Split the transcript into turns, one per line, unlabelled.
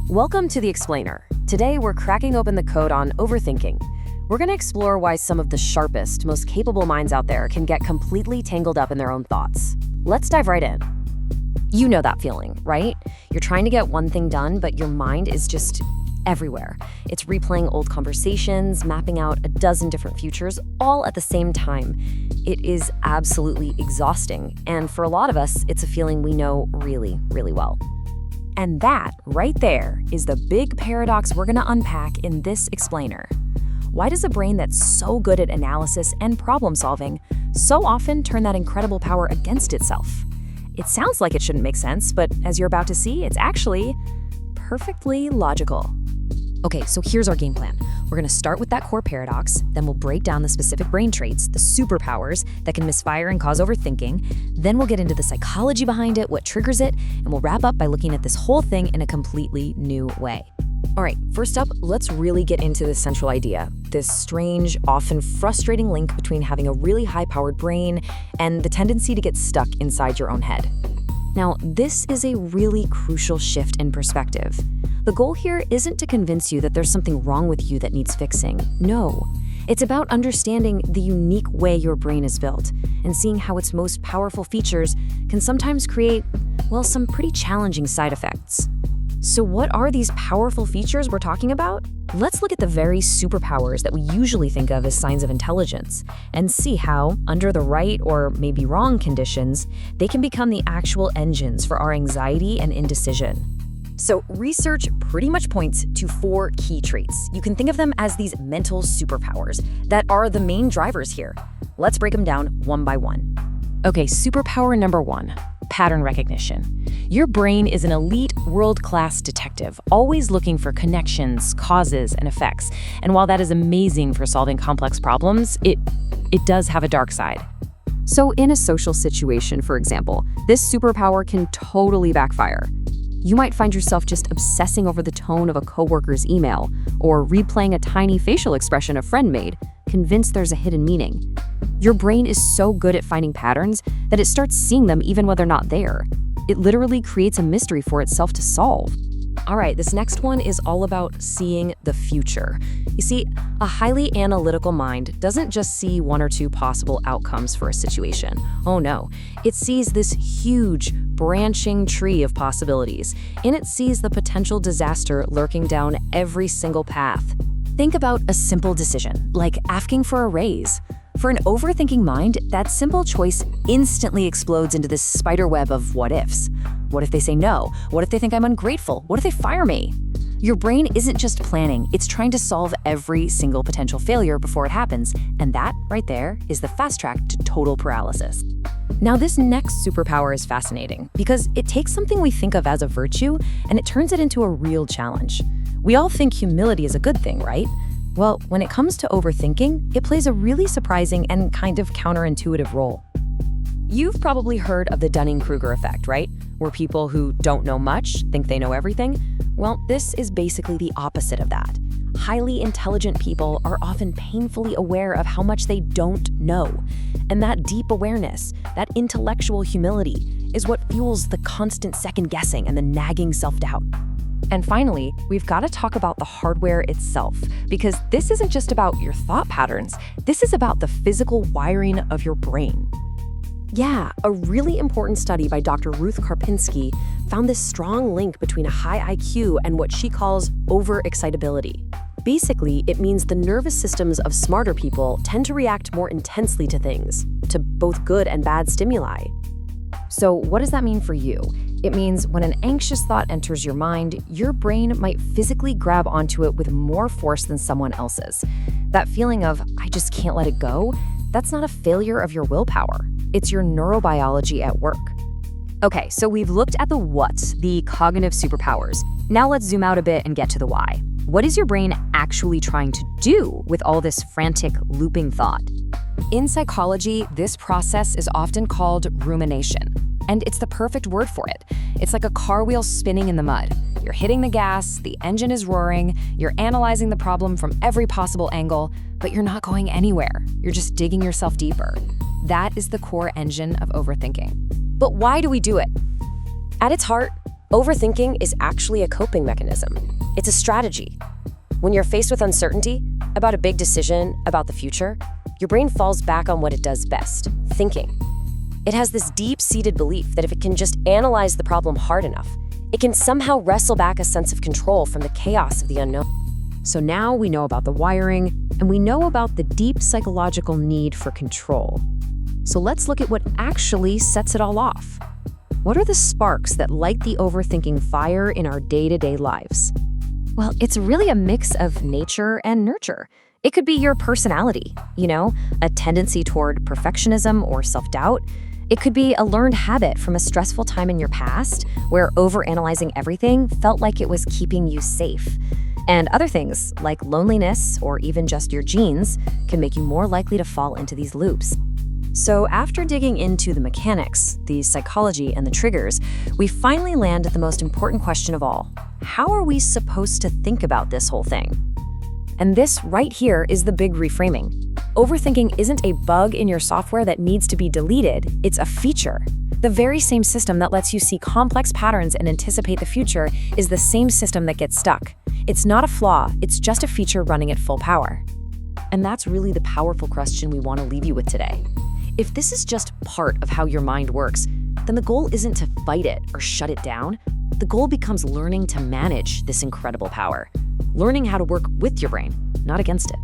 Welcome to The Explainer. Today, we're cracking open the code on overthinking. We're going to explore why some of the sharpest, most capable minds out there can get completely tangled up in their own thoughts. Let's dive right in. You know that feeling, right? You're trying to get one thing done, but your mind is just everywhere. It's replaying old conversations, mapping out a dozen different futures, all at the same time. It is absolutely exhausting, and for a lot of us, it's a feeling we know really, really well. And that, right there, is the big paradox we're going to unpack in this explainer. Why does a brain that's so good at analysis and problem solving so often turn that incredible power against itself? It sounds like it shouldn't make sense, but as you're about to see, it's actually perfectly logical. Okay, so here's our game plan. We're going to start with that core paradox, then we'll break down the specific brain traits, the superpowers that can misfire and cause overthinking. Then we'll get into the psychology behind it, what triggers it, and we'll wrap up by looking at this whole thing in a completely new way. All right, first up, let's really get into this central idea, this strange, often frustrating link between having a really high-powered brain and the tendency to get stuck inside your own head. Now, this is a really crucial shift in perspective. The goal here isn't to convince you that there's something wrong with you that needs fixing. No. It's about understanding the unique way your brain is built and seeing how its most powerful features can sometimes create, well, some pretty challenging side effects. So what are these powerful features we're talking about? Let's look at the very superpowers that we usually think of as signs of intelligence and see how, under the right or maybe wrong conditions, they can become the actual engines for our anxiety and indecision. So research pretty much points to 4 key traits. You can think of them as these mental superpowers that are the main drivers here. Let's break them down one by one. Okay, superpower number 1, pattern recognition. Your brain is an elite, world-class detective, always looking for connections, causes, and effects. And while that is amazing for solving complex problems, it does have a dark side. So in a social situation, for example, this superpower can totally backfire. You might find yourself just obsessing over the tone of a coworker's email or replaying a tiny facial expression a friend made, convinced there's a hidden meaning. Your brain is so good at finding patterns that it starts seeing them even when they're not there. It literally creates a mystery for itself to solve. All right, this next one is all about seeing the future. You see, a highly analytical mind doesn't just see 1 or 2 possible outcomes for a situation. Oh no, it sees this huge, branching tree of possibilities, and it sees the potential disaster lurking down every single path. Think about a simple decision, like asking for a raise. For an overthinking mind, that simple choice instantly explodes into this spider web of what-ifs. What if they say no? What if they think I'm ungrateful? What if they fire me? Your brain isn't just planning, it's trying to solve every single potential failure before it happens, and that, right there, is the fast track to total paralysis. Now, this next superpower is fascinating because it takes something we think of as a virtue and it turns it into a real challenge. We all think humility is a good thing, right? Well, when it comes to overthinking, it plays a really surprising and kind of counterintuitive role. You've probably heard of the Dunning-Kruger effect, right? Where people who don't know much think they know everything. Well, this is basically the opposite of that. Highly intelligent people are often painfully aware of how much they don't know. And that deep awareness, that intellectual humility, is what fuels the constant second-guessing and the nagging self-doubt. And finally, we've got to talk about the hardware itself, because this isn't just about your thought patterns, this is about the physical wiring of your brain. Yeah, a really important study by Dr. Ruth Karpinski found this strong link between a high IQ and what she calls overexcitability. Basically, it means the nervous systems of smarter people tend to react more intensely to things, to both good and bad stimuli. So what does that mean for you? It means when an anxious thought enters your mind, your brain might physically grab onto it with more force than someone else's. That feeling of, I just can't let it go, that's not a failure of your willpower. It's your neurobiology at work. Okay, so we've looked at the what, the cognitive superpowers. Now let's zoom out a bit and get to the why. What is your brain actually trying to do with all this frantic, looping thought? In psychology, this process is often called rumination. And it's the perfect word for it. It's like a car wheel spinning in the mud. You're hitting the gas, the engine is roaring, you're analyzing the problem from every possible angle, but you're not going anywhere. You're just digging yourself deeper. That is the core engine of overthinking. But why do we do it? At its heart, Overthinking is actually a coping mechanism. It's a strategy. When you're faced with uncertainty about a big decision, about the future, your brain falls back on what it does best, thinking. It has this deep-seated belief that if it can just analyze the problem hard enough, it can somehow wrestle back a sense of control from the chaos of the unknown. So now we know about the wiring, and we know about the deep psychological need for control. So let's look at what actually sets it all off. What are the sparks that light the overthinking fire in our day-to-day lives? Well, it's really a mix of nature and nurture. It could be your personality, a tendency toward perfectionism or self-doubt. It could be a learned habit from a stressful time in your past where overanalyzing everything felt like it was keeping you safe. And other things, like loneliness or even just your genes, can make you more likely to fall into these loops. So after digging into the mechanics, the psychology, and the triggers, we finally land at the most important question of all. How are we supposed to think about this whole thing? And this right here is the big reframing. Overthinking isn't a bug in your software that needs to be deleted, it's a feature. The very same system that lets you see complex patterns and anticipate the future is the same system that gets stuck. It's not a flaw, it's just a feature running at full power. And that's really the powerful question we want to leave you with today. If this is just part of how your mind works, then the goal isn't to fight it or shut it down. The goal becomes learning to manage this incredible power, learning how to work with your brain, not against it.